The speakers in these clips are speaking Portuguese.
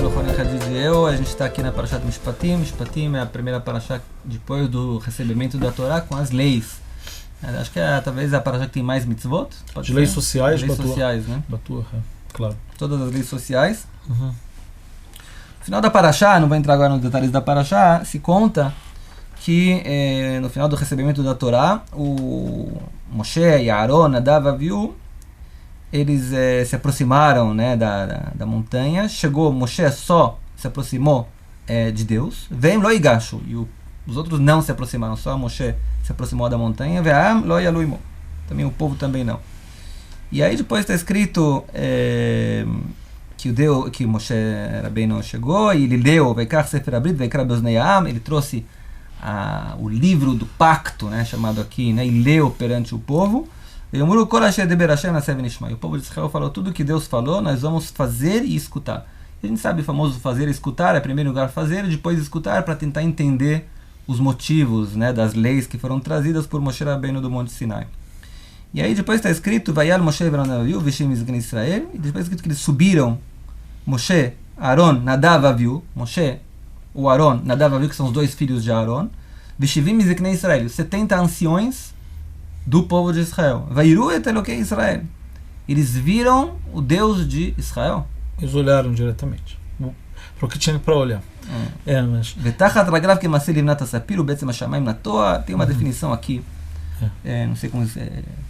sou Rony Hadidiel, a gente está aqui na Parashat Mishpatim. Mishpatim é a primeira Parashat depois do recebimento da Torá com as leis. Acho que talvez a Parashat que tem mais mitzvot. De leis sociais, leis sociais, né? Batua, claro. Todas as leis sociais. No final da Parashá, não vou entrar agora nos detalhes da Parashá, se conta que no final do recebimento da Torá, o Moshe e Aaron, Nadav e Avihu, eles se aproximaram, né, da montanha. Chegou, Moshe só se aproximou de Deus. Vem lo igashu, e os outros não se aproximaram, só Moshe se aproximou da montanha. Ve'am lo yaluimo, também o povo também não. E aí depois está escrito que Moshe Rabbeinu chegou e ele leu Veikach Sefer Abrit, Veikra Beoznei Ha'am, ele trouxe o livro do pacto, né, chamado aqui, né, e leu perante o povo. E o povo de Israel falou tudo que Deus falou, nós vamos fazer e escutar. A gente sabe o famoso fazer e escutar, é primeiro lugar fazer e depois escutar, para tentar entender os motivos, né, das leis que foram trazidas por Moshe Rabbeinu do Monte Sinai. E aí depois está escrito Vayal Moshe Ve'Aaron Vishim Mizgan Israel, e depois está escrito que eles subiram, Moshe, Aaron, Nadav e Avihu, Moshe, o Aaron, Nadav e Avihu, que são os dois filhos de Aaron, Vishivim Mizgan Israel, 70 anciões do povo de Israel. Vairu et Elokei Israel. Eles viram o Deus de Israel. Eles olharam diretamente para o que tinha para olhar. Mas Vetachat Ragrav Kemase Livnat Asapir, Betzem Hashamayim Natoa. Tem uma definição aqui, não sei como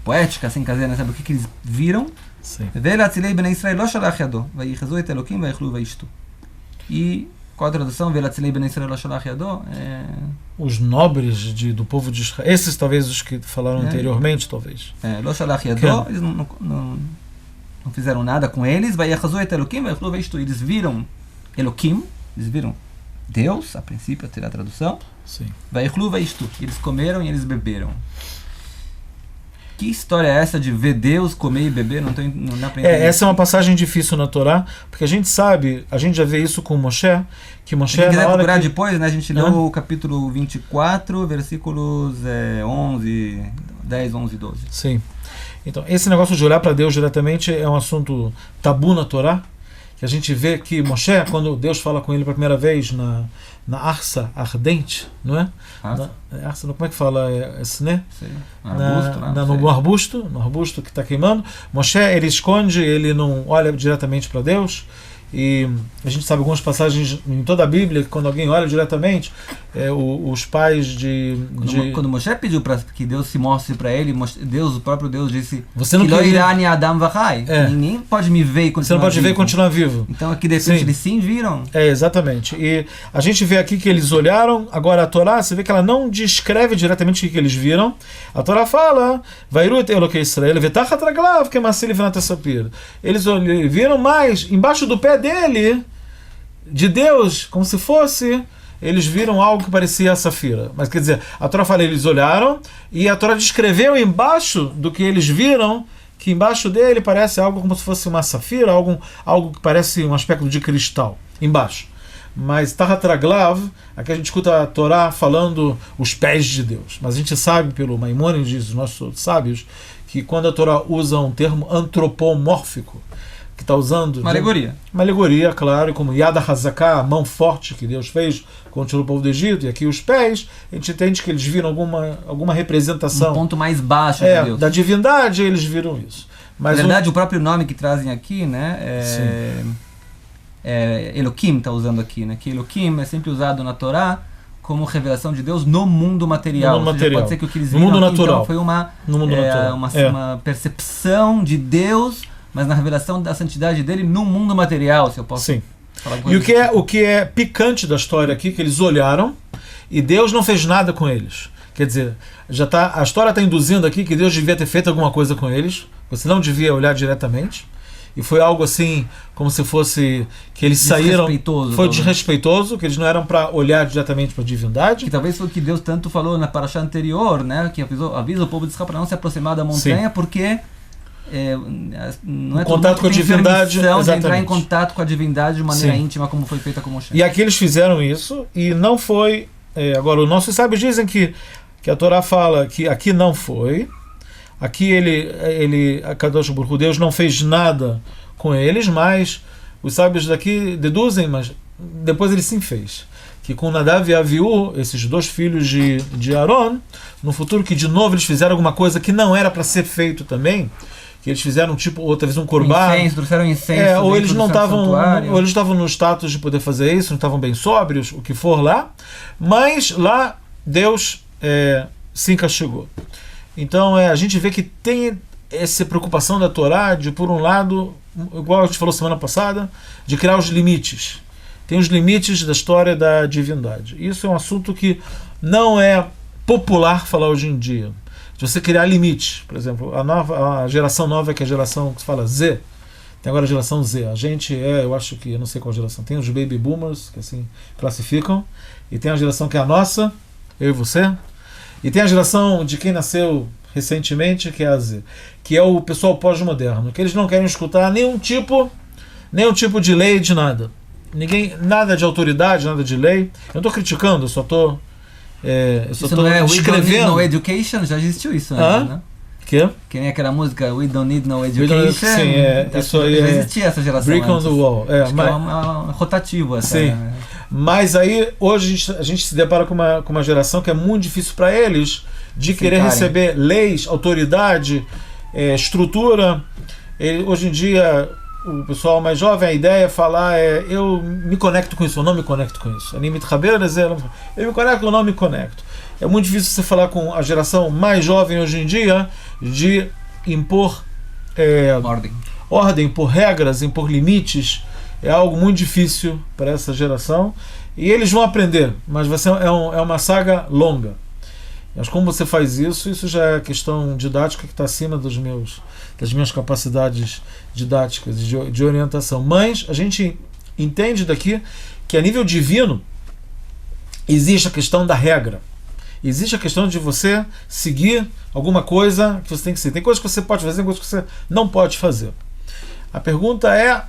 poética, assim, caseira, sabe o que eles viram? Ve'elatzilei bnei Israel lo shalach yado, vayichazu et Elokim vayichlu vayishtu. E qual a tradução? Ve'elatzilei bnei Israel lo shalach yado? Os nobres do povo de Israel, esses talvez os que falaram anteriormente, talvez. Lo shalach yado, eles não fizeram nada com eles. Vayichazu et Elokim vayichlu vayishtu. Eles viram Elokim, eles viram Deus, a princípio, a ter a tradução. Vayichlu vayishtu. Eles comeram e eles beberam. Que história é essa de ver Deus comer e beber? Não dá pra entender. Essa é uma passagem difícil na Torá, porque a gente sabe, a gente já vê isso com Moshe, que Moshe... Se quiser procurar depois, né, a gente leu o capítulo 24, versículos 10, 11 e 12. Sim. Então, esse negócio de olhar para Deus diretamente é um assunto tabu na Torá, que a gente vê que Moshe, quando Deus fala com ele pela primeira vez na arça ardente, não é? Arça, como é que fala? Né? No arbusto que está queimando. Moshe, ele esconde, ele não olha diretamente para Deus. E a gente sabe algumas passagens em toda a Bíblia que quando alguém olha diretamente, os pais Quando Moshe pediu para que Deus se mostre para ele, o próprio Deus disse: você não ninguém pode me ver e continuar vivo. Você não pode ver e continuar vivo. Então aqui de repente eles sim viram. Exatamente. E a gente vê aqui que eles olharam. Agora a Torá, você vê que ela não descreve diretamente o que eles viram. A Torá fala: Vairu et Elokei Israel vetachat raglav kemase livnat asapir. Eles viram mais embaixo do pé dele, de Deus, como se fosse, eles viram algo que parecia a safira. Mas quer dizer, a Torá fala, eles olharam, e a Torá descreveu embaixo do que eles viram, que embaixo dele parece algo como se fosse uma safira, algo que parece um aspecto de cristal, embaixo. Mas Tachat Raglav, aqui a gente escuta a Torá falando os pés de Deus. Mas a gente sabe, pelo Maimônides, os nossos sábios, que quando a Torá usa um termo antropomórfico, que está usando... Uma alegoria. Uma alegoria, claro, como Yad HaZaká, a mão forte que Deus fez quando tirou o povo do Egito, e aqui os pés, a gente entende que eles viram alguma representação. Um ponto mais baixo de Deus. Da divindade, eles viram isso. Mas na verdade, o próprio nome que trazem aqui, né, Eloquim está usando aqui, né, que Eloquim é sempre usado na Torá como revelação de Deus no mundo material. Pode ser que o que eles viram no mundo aqui, natural. Então, foi uma percepção de Deus, mas na revelação da santidade dele no mundo material, se eu posso falar com eles. O que é picante da história aqui, que eles olharam e Deus não fez nada com eles. Quer dizer, a história está induzindo aqui que Deus devia ter feito alguma coisa com eles, você não devia olhar diretamente, e foi algo assim, como se fosse que eles saíram... Foi desrespeitoso, que eles não eram para olhar diretamente para a divindade. Que talvez foi o que Deus tanto falou na parashá anterior, né, que avisa o povo de Israel para não se aproximar da montanha, porque... não é contato com a divindade, de entrar em contato com a divindade de maneira íntima, como foi feita com Moshe. E aqui eles fizeram isso, e não foi... agora, os nossos sábios dizem que a Torá fala que aqui não foi. Aqui a Kadosh Baruch Hu, Deus não fez nada com eles, mas os sábios daqui deduzem, mas depois ele sim fez, que com Nadav e Aviú, esses 2 filhos de Aaron, no futuro que de novo eles fizeram alguma coisa que não era para ser feito também, que eles fizeram tipo, ou talvez um corban, trouxeram incenso, ou eles não estavam no status de poder fazer isso, não estavam bem sóbrios, o que for lá, mas lá Deus sim castigou. Então a gente vê que tem essa preocupação da Torá de, por um lado, igual a gente falou semana passada, de criar os limites. Tem os limites da história da divindade. Isso é um assunto que não é popular falar hoje em dia. De você criar limites. Por exemplo, a geração nova, que é a geração que se fala Z, tem agora a geração Z. A gente eu acho que, eu não sei qual geração. Tem os baby boomers, que assim classificam, e tem a geração que é a nossa, eu e você, e tem a geração de quem nasceu recentemente, que é a Z, que é o pessoal pós-moderno, que eles não querem escutar nenhum tipo de lei, de nada. Nada de autoridade, nada de lei. Eu não estou criticando, eu só estou escrevendo. No education, já existiu isso antes, né? Que nem aquela música We Don't Need No Education. Sim, isso aí já existia essa geração Brick on the Wall. Mas é rotativo essa. Sim. Mas aí, hoje, a gente se depara com uma geração que é muito difícil para eles de querer receber leis, autoridade, estrutura. Hoje em dia, o pessoal mais jovem, a ideia é falar eu me conecto com isso, eu não me conecto com isso. Eu me conecto ou não me conecto. É muito difícil você falar com a geração mais jovem hoje em dia de impor ordem, impor regras, impor limites. É algo muito difícil para essa geração. E eles vão aprender, mas vai ser, é uma saga longa. Mas como você faz isso já é questão didática que está acima das minhas capacidades didáticas de orientação. Mas a gente entende daqui que a nível divino existe a questão da regra. Existe a questão de você seguir alguma coisa que você tem que seguir. Tem coisas que você pode fazer, tem coisas que você não pode fazer. A pergunta é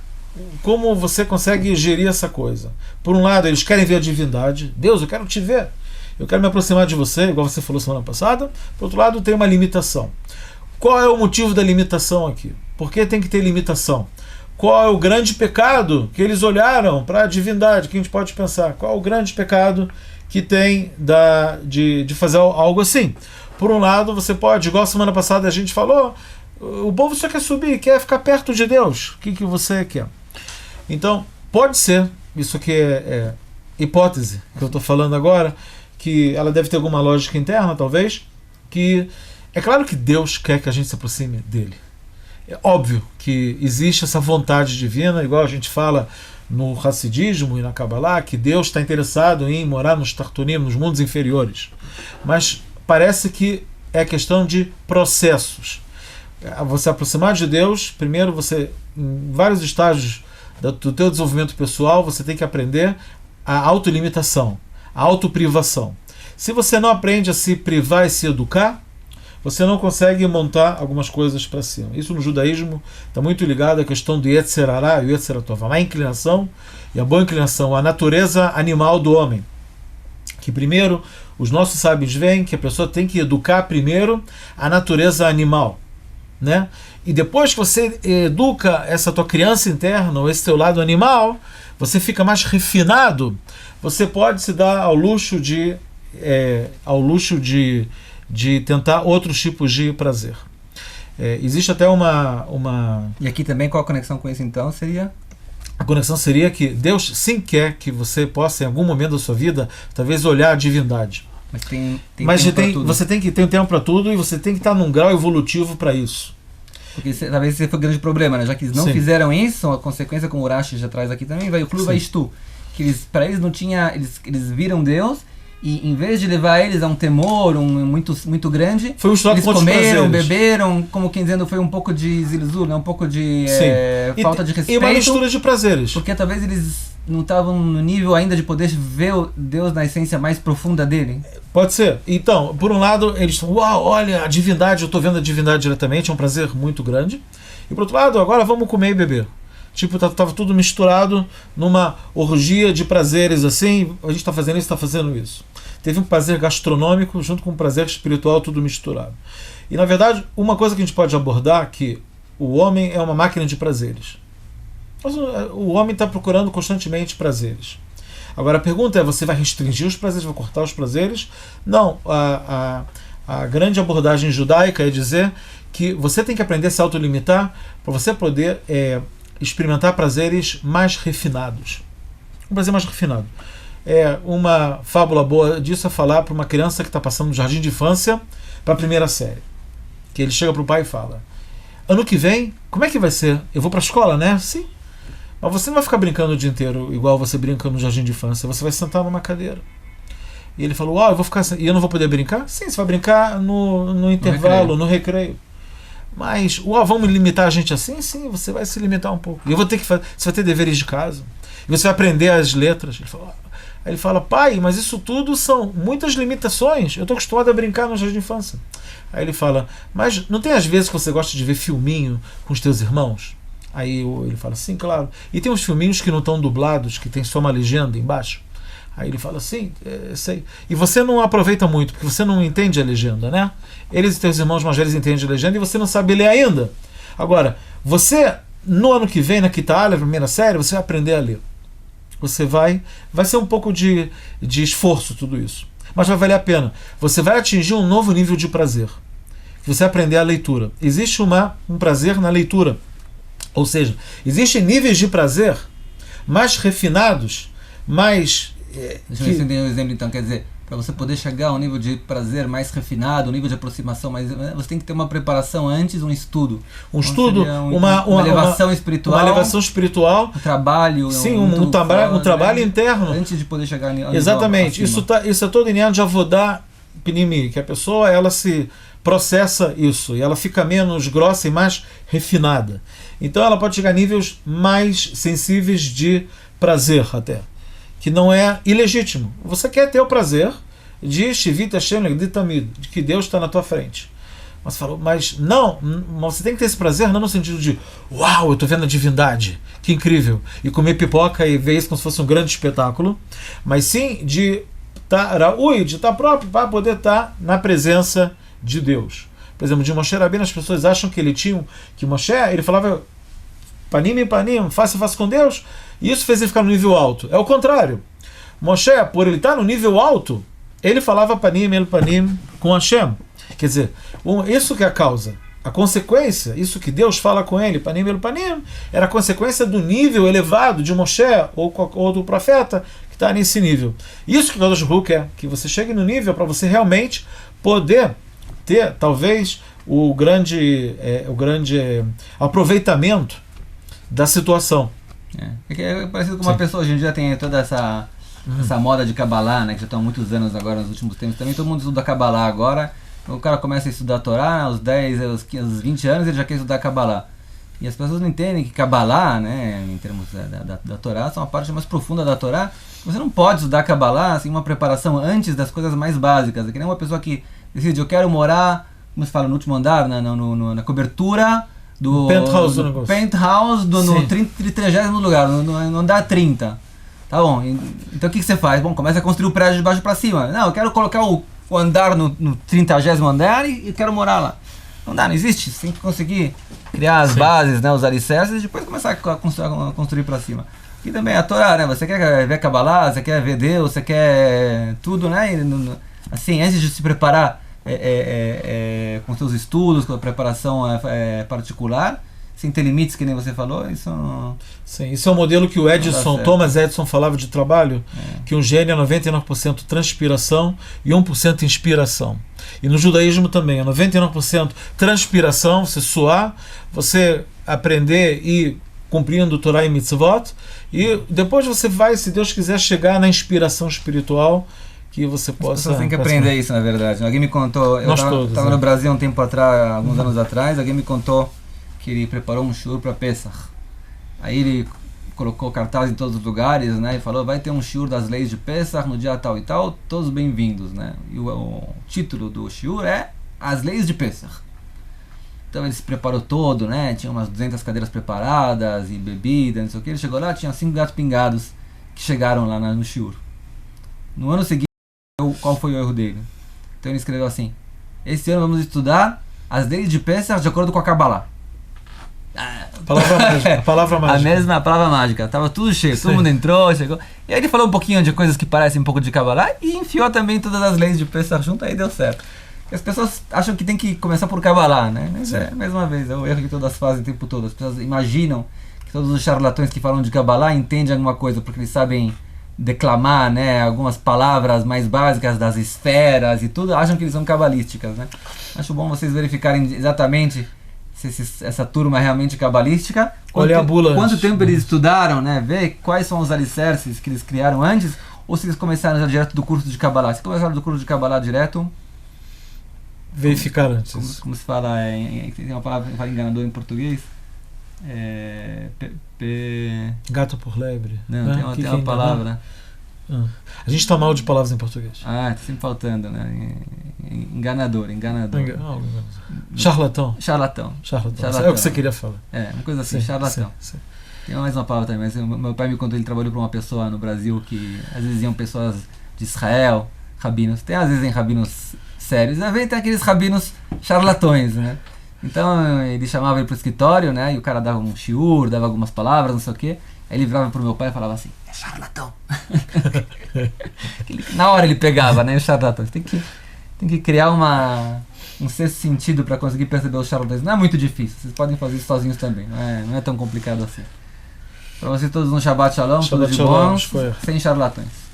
como você consegue gerir essa coisa. Por um lado, eles querem ver a divindade. Deus, eu quero te ver. Eu quero me aproximar de você, igual você falou semana passada. Por outro lado, tem uma limitação. Qual é o motivo da limitação aqui? Por que tem que ter limitação? Qual é o grande pecado que eles olharam para a divindade? Que a gente pode pensar. Qual é o grande pecado que tem de fazer algo assim? Por um lado, você pode, igual semana passada a gente falou, o povo só quer subir, quer ficar perto de Deus. O que você quer? Então, pode ser, isso aqui é hipótese que eu estou falando agora, que ela deve ter alguma lógica interna, talvez, que é claro que Deus quer que a gente se aproxime dele. É óbvio que existe essa vontade divina, igual a gente fala no Hassidismo e na Kabbalah, que Deus está interessado em morar nos Tartunim, nos mundos inferiores. Mas parece que é questão de processos. Você aproximar de Deus, primeiro você, em vários estágios do teu desenvolvimento pessoal, você tem que aprender a autolimitação, a autoprivação. Se você não aprende a se privar e se educar, você não consegue montar algumas coisas para cima. Isso no judaísmo está muito ligado à questão do Yetzer Hara e o Yetzer Tov, a má inclinação e a boa inclinação, a natureza animal do homem. Que primeiro, os nossos sábios veem que a pessoa tem que educar primeiro a natureza animal, né? E depois que você educa essa tua criança interna, ou esse teu lado animal, você fica mais refinado, você pode se dar ao luxo de tentar outros tipos de prazer. Existe até uma... E aqui também, qual a conexão com isso então seria? A conexão seria que Deus sim quer que você possa, em algum momento da sua vida, talvez olhar a divindade. Mas você tem que ter um tempo para tudo e você tem que estar num grau evolutivo para isso. Porque talvez esse foi o grande problema, né? Já que eles não fizeram isso, a consequência, como o Urashi já traz aqui também, vai o Clube Vaistu. Que para eles não tinha... Eles viram Deus e em vez de levar eles a um temor muito grande, foi eles comeram, beberam, como quem dizendo, foi um pouco de zilzul, né? Um pouco de falta de respeito. E uma mistura de prazeres. Porque talvez eles não estavam no nível ainda de poder ver Deus na essência mais profunda dele. Pode ser. Então, por um lado, eles falam, uau, olha, a divindade, eu estou vendo a divindade diretamente, é um prazer muito grande. E por outro lado, agora vamos comer e beber. Tipo, estava tudo misturado numa orgia de prazeres assim, a gente está fazendo isso, está fazendo isso. Teve um prazer gastronômico junto com um prazer espiritual, tudo misturado. E na verdade, uma coisa que a gente pode abordar é que o homem é uma máquina de prazeres. O homem está procurando constantemente prazeres. Agora a pergunta é, você vai restringir os prazeres, vai cortar os prazeres? Não, a grande abordagem judaica é dizer que você tem que aprender a se autolimitar para você poder experimentar prazeres mais refinados. Um prazer mais refinado. Uma fábula boa disso é falar para uma criança que está passando no jardim de infância para a primeira série. Que ele chega para o pai e fala: ano que vem, como é que vai ser? Eu vou para a escola, né? Sim. Mas você não vai ficar brincando o dia inteiro igual você brinca no jardim de infância. Você vai sentar numa cadeira. E ele falou: eu vou ficar... E eu não vou poder brincar? Sim, você vai brincar no intervalo, no recreio. Mas, vamos limitar a gente assim? Sim, você vai se limitar um pouco. E eu vou ter que fazer... Você vai ter deveres de casa. E você vai aprender as letras. Aí ele fala: pai, mas isso tudo são muitas limitações. Eu estou acostumado a brincar no jardim de infância. Aí ele fala: mas não tem às vezes que você gosta de ver filminho com os teus irmãos? Aí ele fala: sim, claro. E tem uns filminhos que não estão dublados, que tem só uma legenda embaixo. Aí ele fala: sim, sei. E você não aproveita muito, porque você não entende a legenda, né? Eles e teus irmãos mais velhos entendem a legenda e você não sabe ler ainda. Agora, você, no ano que vem, na Kita Aleph, primeira série, você vai aprender a ler. Você vai ser um pouco de esforço tudo isso. Mas vai valer a pena. Você vai atingir um novo nível de prazer. Você vai aprender a leitura. Existe um prazer na leitura. Ou seja, existem níveis de prazer mais refinados, mais... Deixa eu ver se eu entendi um exemplo, então. Quer dizer, para você poder chegar a um nível de prazer mais refinado, um nível de aproximação mais... Você tem que ter uma preparação antes, um estudo. Um estudo, uma elevação espiritual. Uma elevação espiritual. Um trabalho. Sim, um trabalho interno. Antes de poder chegar ao nível. Exatamente. Isso é todo em de Avodá Pnimi, que a pessoa ela se processa isso e ela fica menos grossa e mais refinada. Então ela pode chegar a níveis mais sensíveis de prazer até, que não é ilegítimo. Você quer ter o prazer de Shivit Hashem Legditamid, de que Deus está na tua frente. Mas falou, mas você tem que ter esse prazer não no sentido de uau, eu estou vendo a divindade, que incrível, e comer pipoca e ver isso como se fosse um grande espetáculo, mas sim de estar próprio para poder estar na presença de Deus. Por exemplo, de Moshe Rabbeinu, as pessoas acham que Moshe, ele falava panim, face a face com Deus, e isso fez ele ficar no nível alto. É o contrário. Moshe, por ele estar no nível alto, ele falava panim com Hashem. Quer dizer, isso que é a causa. A consequência, isso que Deus fala com ele, panim, era a consequência do nível elevado de Moshe ou do profeta que está nesse nível. Isso que o Kadosh Baruch Hu quer, que você chegue no nível para você realmente poder ter, talvez, o grande aproveitamento da situação. É parecido com uma pessoa, hoje em dia tem toda essa moda de Kabbalah, né, que já estão há muitos anos agora, nos últimos tempos também, todo mundo estuda Kabbalah agora. O cara começa a estudar a Torá, aos 10, aos 15, aos 20 anos ele já quer estudar Kabbalah. E as pessoas não entendem que Kabbalah, né, em termos da Torá, são a parte mais profunda da Torá. Você não pode estudar Kabbalah sem uma preparação antes das coisas mais básicas. É que nem uma pessoa que decide, eu quero morar, como se fala, no último andar, na cobertura do penthouse no 30º lugar, no andar 30. Tá bom, então o que você faz? Bom, começa a construir o prédio de baixo para cima. Não, eu quero colocar o andar no 30º andar e quero morar lá. Não dá, não existe. Você tem que conseguir criar as bases, né, os alicerces e depois começar a construir para cima. E também a Torá, né? Você quer ver Kabbalah, você quer ver Deus, você quer tudo, né? E, assim, antes de se preparar com seus estudos, com a preparação particular, sem ter limites, que nem você falou, isso não... Sim, isso é um modelo que o Thomas Edison falava de trabalho, que um gênio é 99% transpiração e 1% inspiração. E no judaísmo também, é 99% transpiração, você suar, você aprender e cumprindo Torá e Mitzvot, e depois você vai, se Deus quiser, chegar na inspiração espiritual, que você possa... Você tem que aprender isso, na verdade. Alguém me contou, eu estava no Brasil um tempo atrás, alguns anos atrás, alguém me contou que ele preparou um shiur para Pesach. Aí ele colocou cartaz em todos os lugares, né, e falou, vai ter um shiur das leis de Pesach no dia tal e tal, todos bem-vindos, né? E o título do shiur é As Leis de Pesach. Então ele se preparou todo, né? Tinha umas 200 cadeiras preparadas e bebida, não sei o que. Ele chegou lá, tinha 5 gatos pingados que chegaram lá no shiur. No ano seguinte, qual foi o erro dele? Então ele escreveu assim, esse ano vamos estudar as leis de Pesach de acordo com a Kabbalah. A palavra mágica. A mesma palavra mágica. Tava tudo cheio, todo mundo entrou, chegou. E aí ele falou um pouquinho de coisas que parecem um pouco de Kabbalah e enfiou também todas as leis de Pesach junto, aí deu certo. E as pessoas acham que tem que começar por Kabbalah, né? Mas mais uma vez, é o erro que todas fazem o tempo todo. As pessoas imaginam que todos os charlatões que falam de Kabbalah entendem alguma coisa, porque eles sabem declamar, né, algumas palavras mais básicas das esferas e tudo, acham que eles são cabalísticas, né? Acho bom vocês verificarem exatamente se essa turma é realmente cabalística. Olha a bula quanto antes. tempo eles estudaram, né? Ver quais são os alicerces que eles criaram antes, ou se eles começaram já direto do curso de Kabbalah. Se começaram do curso de Kabbalah direto, Verificar antes. como se fala, tem uma palavra que fala enganador em português. Gato por lebre. Não, né? tem uma palavra. A gente tá mal de palavras em português. Tá sempre faltando, né? Enganador. Charlatão. Charlatão. É o que você queria falar. Uma coisa assim, charlatão. Sim. Tem mais uma palavra também, mas meu pai me contou, ele trabalhou para uma pessoa no Brasil que às vezes iam pessoas de Israel, rabinos, tem às vezes rabinos sérios, às vezes tem aqueles rabinos charlatões, né? Então ele chamava ele pro escritório, né? E o cara dava um shiur, dava algumas palavras, não sei o quê. Aí ele virava pro meu pai e falava assim, é charlatão. Na hora ele pegava, né? O charlatão. Tem que criar um sexto sentido para conseguir perceber os charlatões. Não é muito difícil, vocês podem fazer isso sozinhos também. Não é tão complicado assim. Para vocês todos um Shabbat Shalom, tudo de bom, sem charlatões.